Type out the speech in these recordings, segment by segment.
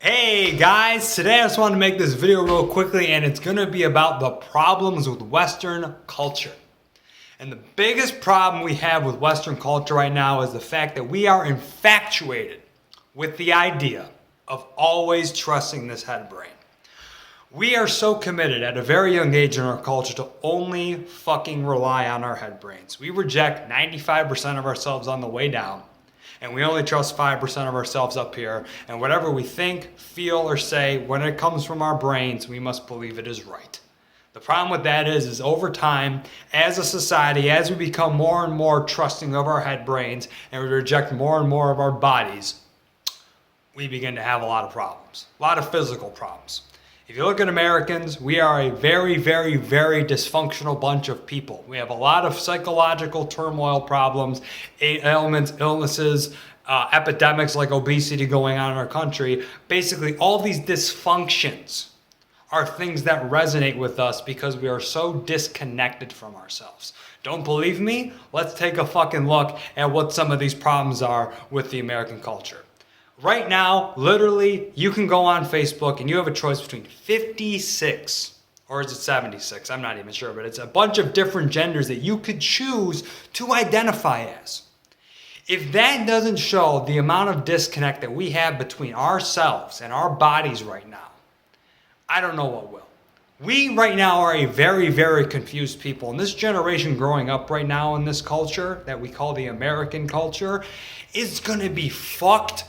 Hey guys, today I just want to make this video real quickly and it's going to be about the problems with Western culture. And the biggest problem we have with Western culture right now is the fact that we are infatuated with the idea of always trusting this head brain. We are so committed at a very young age in our culture to only fucking rely on our head brains. We reject 95% of ourselves on the way down. And we only trust 5% of ourselves up here. And whatever we think, feel, or say, when it comes from our brains, we must believe it is right. The problem with that is over time, as a society, as we become more and more trusting of our head brains and we reject more and more of our bodies, we begin to have a lot of problems, a lot of physical problems. If you look at Americans, we are a very, very, very dysfunctional bunch of people. We have a lot of psychological turmoil problems, ailments, illnesses, epidemics like obesity going on in our country. Basically, all these dysfunctions are things that resonate with us because we are so disconnected from ourselves. Don't believe me? Let's take a fucking look at what some of these problems are with the American culture. Right now, literally, you can go on Facebook and you have a choice between 56, or is it 76? I'm not even sure, but it's a bunch of different genders that you could choose to identify as. If that doesn't show the amount of disconnect that we have between ourselves and our bodies right now, I don't know what will. We right now are a very, very confused people. And this generation growing up right now in this culture that we call the American culture is going to be fucked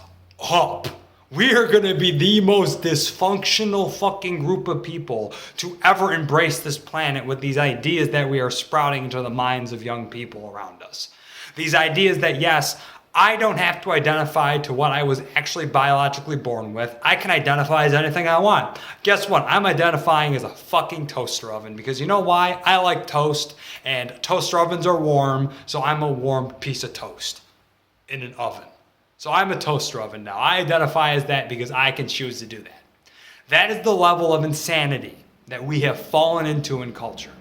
up. We are going to be the most dysfunctional fucking group of people to ever embrace this planet with these ideas that we are sprouting into the minds of young people around us. These ideas that, yes, I don't have to identify to what I was actually biologically born with. I can identify as anything I want. Guess what? I'm identifying as a fucking toaster oven because you know why? I like toast and toaster ovens are warm, so I'm a warm piece of toast in an oven. So I'm a toaster oven now. I identify as that because I can choose to do that. That is the level of insanity that we have fallen into in culture.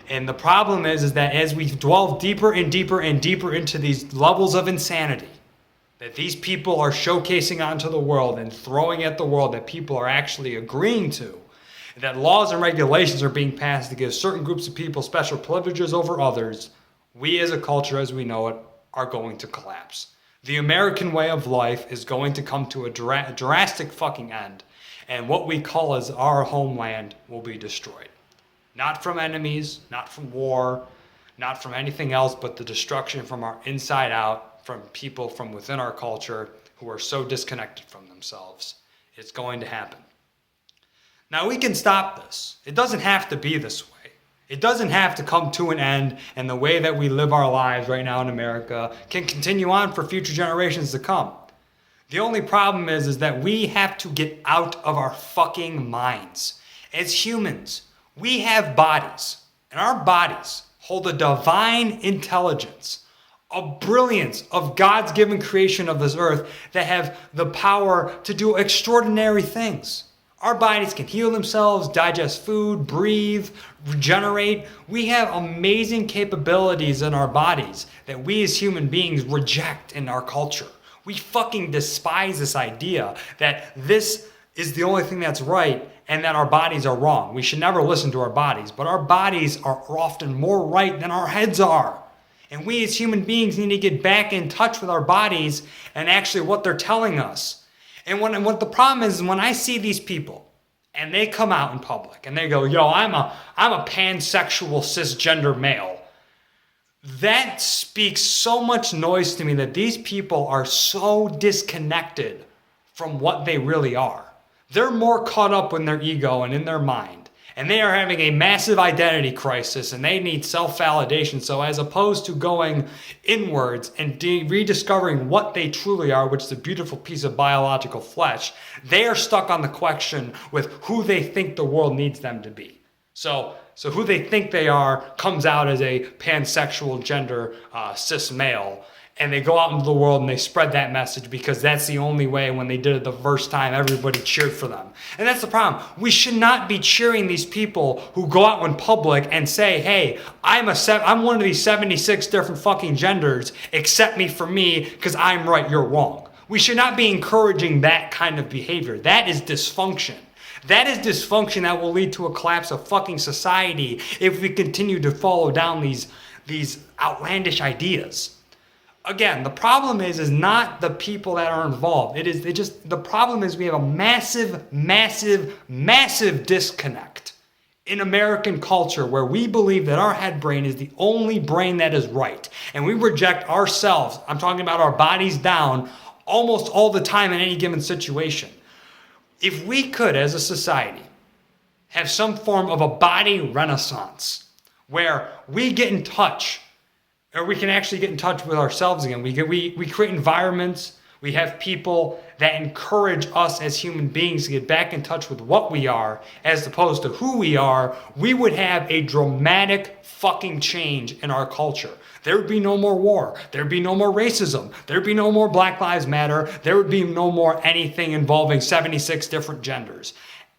And the problem is that as we delve deeper and deeper and deeper into these levels of insanity that these people are showcasing onto the world and throwing at the world that people are actually agreeing to, that laws and regulations are being passed to give certain groups of people special privileges over others, we as a culture as we know it are going to collapse. The American way of life is going to come to a drastic fucking end, and what we call as our homeland will be destroyed. Not from enemies, not from war, not from anything else, but the destruction from our inside out, from people from within our culture who are so disconnected from themselves. It's going to happen. Now we can stop this. It doesn't have to be this way. It doesn't have to come to an end, and the way that we live our lives right now in America can continue on for future generations to come. The only problem is that we have to get out of our fucking minds. As humans, we have bodies, and our bodies hold a divine intelligence, a brilliance of God's given creation of this earth that have the power to do extraordinary things. Our bodies can heal themselves, digest food, breathe, regenerate. We have amazing capabilities in our bodies that we as human beings reject in our culture. We fucking despise this idea that this is the only thing that's right and that our bodies are wrong. We should never listen to our bodies, but our bodies are often more right than our heads are. And we as human beings need to get back in touch with our bodies and actually what they're telling us. And what the problem is when I see these people and they come out in public and they go, yo, I'm a pansexual cisgender male. That speaks so much noise to me that these people are so disconnected from what they really are. They're more caught up in their ego and in their mind. And they are having a massive identity crisis and they need self-validation. So as opposed to going inwards and rediscovering what they truly are, which is a beautiful piece of biological flesh, they are stuck on the question with who they think the world needs them to be. So who they think they are comes out as a pansexual gender cis male. And they go out into the world and they spread that message because that's the only way. When they did it the first time, everybody cheered for them. And that's the problem. We should not be cheering these people who go out in public and say, hey, I'm one of these 76 different fucking genders. Accept me for me because I'm right, you're wrong. We should not be encouraging that kind of behavior. That is dysfunction. That is dysfunction that will lead to a collapse of fucking society if we continue to follow down these outlandish ideas. Again, the problem is not the people that are involved. The problem is we have a massive, massive, massive disconnect in American culture where we believe that our head brain is the only brain that is right. And we reject ourselves, I'm talking about our bodies down, almost all the time in any given situation. If we could, as a society, have some form of a body renaissance where we get in touch, or we can actually get in touch with ourselves again. We create environments, we have people that encourage us as human beings to get back in touch with what we are as opposed to who we are, we would have a dramatic fucking change in our culture. There would be no more war. There'd be no more racism. There'd be no more Black Lives Matter. There would be no more anything involving 76 different genders.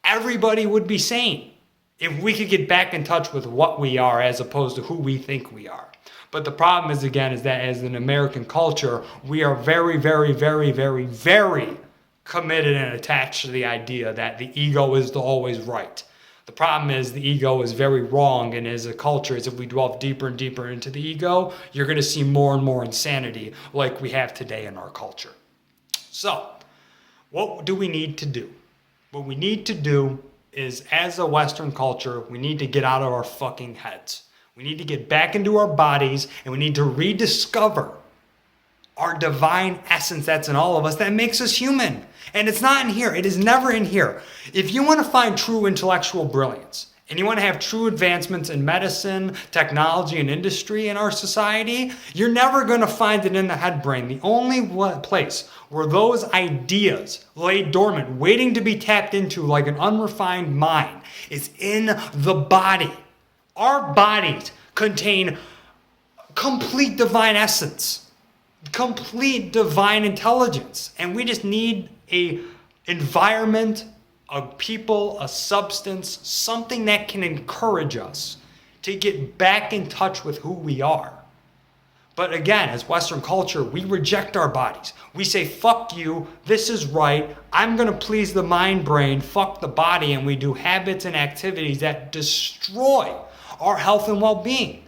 Everybody would be sane if we could get back in touch with what we are as opposed to who we think we are. But the problem is, again, is that as an American culture, we are very, very, very, very, very committed and attached to the idea that the ego is always right. The problem is the ego is very wrong, and as a culture, as if we delve deeper and deeper into the ego, you're going to see more and more insanity like we have today in our culture. So, what do we need to do? What we need to do is, as a Western culture, we need to get out of our fucking heads. We need to get back into our bodies, and we need to rediscover our divine essence that's in all of us that makes us human. And it's not in here. It is never in here. If you want to find true intellectual brilliance, and you want to have true advancements in medicine, technology, and industry in our society, you're never going to find it in the head brain. The only place where those ideas lay dormant, waiting to be tapped into like an unrefined mind, is in the body. Our bodies contain complete divine essence, complete divine intelligence, and we just need a environment, a people, a substance, something that can encourage us to get back in touch with who we are. But again, as Western culture, we reject our bodies. We say, fuck you, this is right, I'm going to please the mind brain, fuck the body, and we do habits and activities that destroy our health and well-being.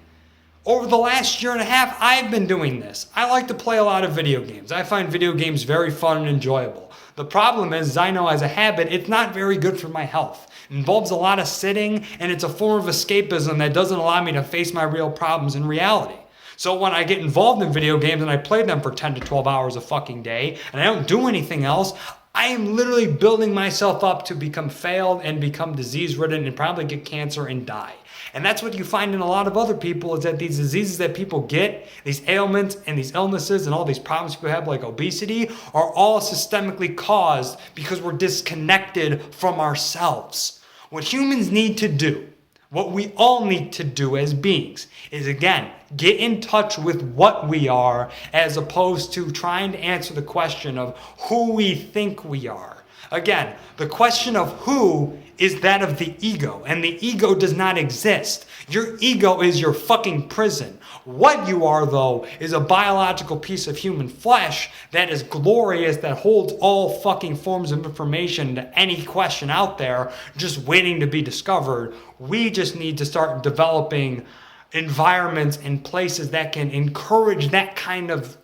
Over the last year and a half, I've been doing this. I like to play a lot of video games. I find video games very fun and enjoyable. The problem is, I know as a habit, it's not very good for my health. It involves a lot of sitting, and it's a form of escapism that doesn't allow me to face my real problems in reality. So when I get involved in video games and I play them for 10 to 12 hours a fucking day, and I don't do anything else, I am literally building myself up to become failed and become disease-ridden and probably get cancer and die. And that's what you find in a lot of other people, is that these diseases that people get, these ailments and these illnesses and all these problems people have like obesity, are all systemically caused because we're disconnected from ourselves. What humans need to do, what we all need to do as beings, is again, get in touch with what we are as opposed to trying to answer the question of who we think we are. Again, the question of who is that of the ego, and the ego does not exist. Your ego is your fucking prison. What you are, though, is a biological piece of human flesh that is glorious, that holds all fucking forms of information to any question out there, just waiting to be discovered. We just need to start developing environments and places that can encourage that kind of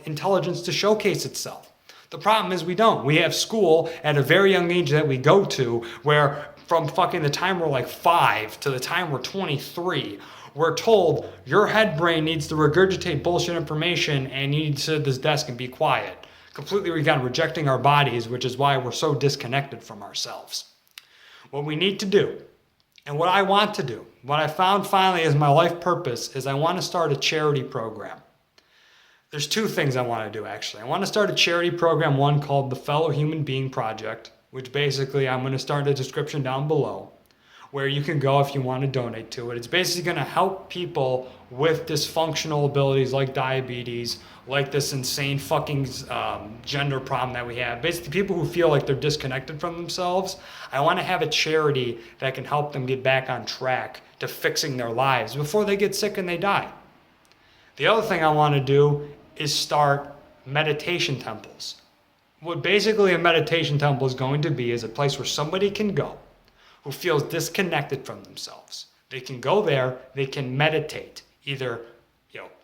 intelligence to showcase itself. The problem is we don't. We have school at a very young age that we go to where from fucking the time we're like 5 to the time we're 23, we're told your head brain needs to regurgitate bullshit information and you need to sit at this desk and be quiet. Completely, again, rejecting our bodies, which is why we're so disconnected from ourselves. What we need to do, and what I want to do, what I found finally as my life purpose, is I want to start a charity program. There's 2 things I want to do, actually. I want to start a charity program, one called the Fellow Human Being Project, which basically I'm going to start a description down below, where you can go if you want to donate to it. It's basically going to help people with dysfunctional abilities like diabetes, like this insane fucking gender problem that we have. Basically, people who feel like they're disconnected from themselves. I want to have a charity that can help them get back on track to fixing their lives before they get sick and they die. The other thing I want to do is start meditation temples. What basically a meditation temple is going to be is a place where somebody can go who feels disconnected from themselves. They can go there, they can meditate, either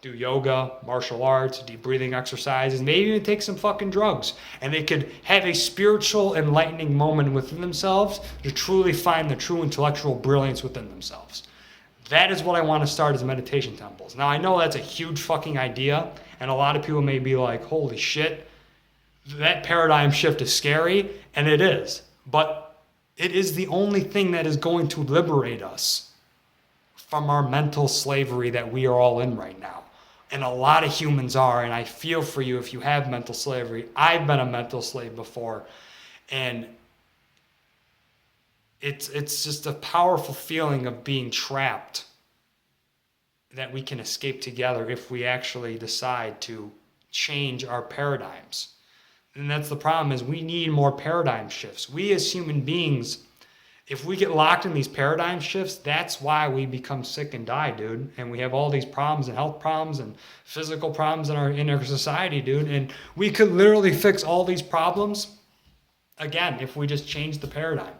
do yoga, martial arts, deep breathing exercises, maybe even take some fucking drugs. And they could have a spiritual enlightening moment within themselves to truly find the true intellectual brilliance within themselves. That is what I want to start as meditation temples. Now I know that's a huge fucking idea, and a lot of people may be like, holy shit, that paradigm shift is scary, and it is. But it is the only thing that is going to liberate us from our mental slavery that we are all in right now. And a lot of humans are, and I feel for you if you have mental slavery. I've been a mental slave before, and it's just a powerful feeling of being trapped that we can escape together if we actually decide to change our paradigms. And that's the problem, is we need more paradigm shifts. We as human beings, if we get locked in these paradigm shifts, that's why we become sick and die, dude. And we have all these problems and health problems and physical problems in our society, dude. And we could literally fix all these problems, again, if we just change the paradigm.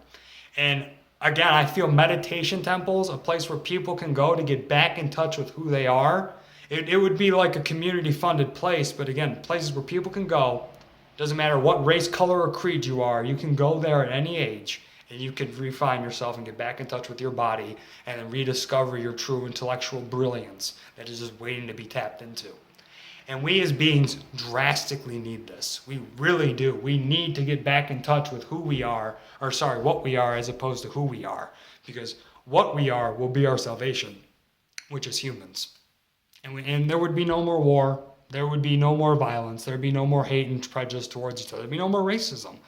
And again, I feel meditation temples, a place where people can go to get back in touch with who they are. It would be like a community-funded place, but again, places where people can go. Doesn't matter what race, color, or creed you are. You can go there at any age. And you can refine yourself and get back in touch with your body and then rediscover your true intellectual brilliance that is just waiting to be tapped into. And we as beings drastically need this. We really do. We need to get back in touch with what we are, as opposed to who we are. Because what we are will be our salvation, which is humans. And there would be no more war. There would be no more violence. There would be no more hate and prejudice towards each other. There would be no more racism.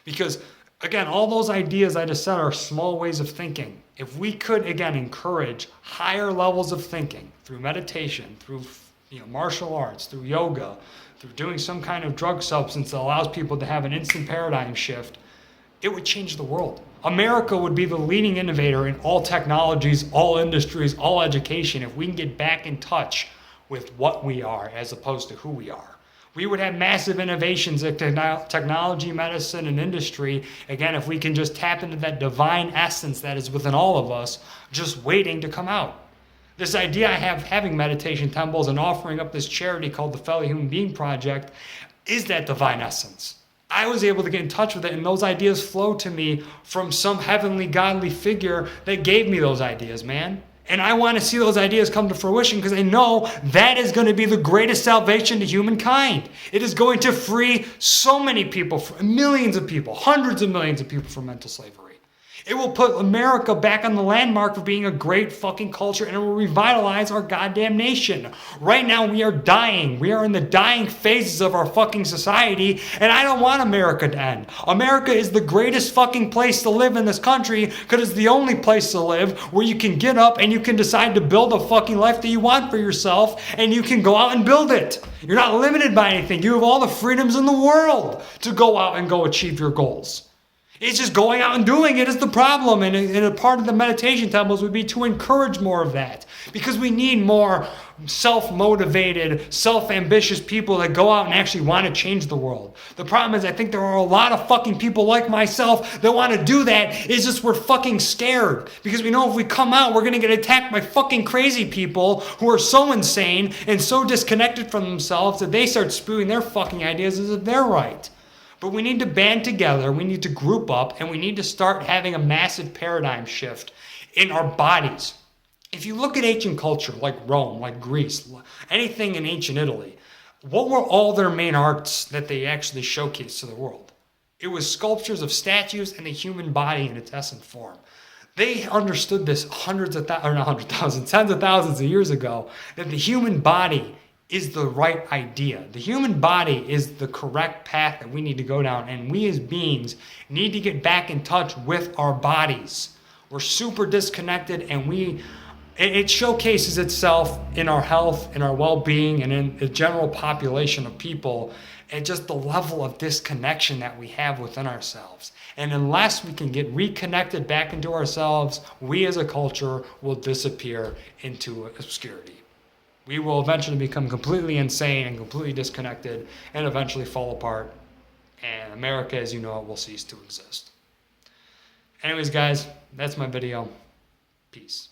Because again, all those ideas I just said are small ways of thinking. If we could, again, encourage higher levels of thinking through meditation, through martial arts, through yoga, through doing some kind of drug substance that allows people to have an instant paradigm shift, it would change the world. America would be the leading innovator in all technologies, all industries, all education if we can get back in touch with what we are as opposed to who we are. We would have massive innovations in technology, medicine, and industry, again, if we can just tap into that divine essence that is within all of us, just waiting to come out. This idea I have having meditation temples and offering up this charity called the Fellow Human Being Project is that divine essence. I was able to get in touch with it, and those ideas flow to me from some heavenly, godly figure that gave me those ideas, man. And I want to see those ideas come to fruition because I know that is going to be the greatest salvation to humankind. It is going to free so many people, millions of people, hundreds of millions of people from mental slavery. It will put America back on the landmark of being a great fucking culture, and it will revitalize our goddamn nation. Right now we are dying. We are in the dying phases of our fucking society, and I don't want America to end. America is the greatest fucking place to live in this country because it's the only place to live where you can get up and you can decide to build a fucking life that you want for yourself, and you can go out and build it. You're not limited by anything. You have all the freedoms in the world to go out and go achieve your goals. It's just going out and doing it is the problem. And a part of the meditation temples would be to encourage more of that. Because we need more self-motivated, self-ambitious people that go out and actually want to change the world. The problem is I think there are a lot of fucking people like myself that want to do that. It's just we're fucking scared. Because we know if we come out, we're going to get attacked by fucking crazy people who are so insane and so disconnected from themselves that they start spewing their fucking ideas as if they're right. But we need to band together, we need to group up, and we need to start having a massive paradigm shift in our bodies. If you look at ancient culture, like Rome, like Greece, anything in ancient Italy, what were all their main arts that they actually showcased to the world? It was sculptures of statues and the human body in its essence form. They understood this tens of thousands of years ago, that the human body is the right idea. The human body is the correct path that we need to go down, and we as beings need to get back in touch with our bodies. We're super disconnected, and it showcases itself in our health, in our well-being, and in the general population of people, and just the level of disconnection that we have within ourselves. And unless we can get reconnected back into ourselves, we as a culture will disappear into obscurity. We will eventually become completely insane and completely disconnected and eventually fall apart. and America as you know it will cease to exist. Anyways, guys, that's my video. Peace.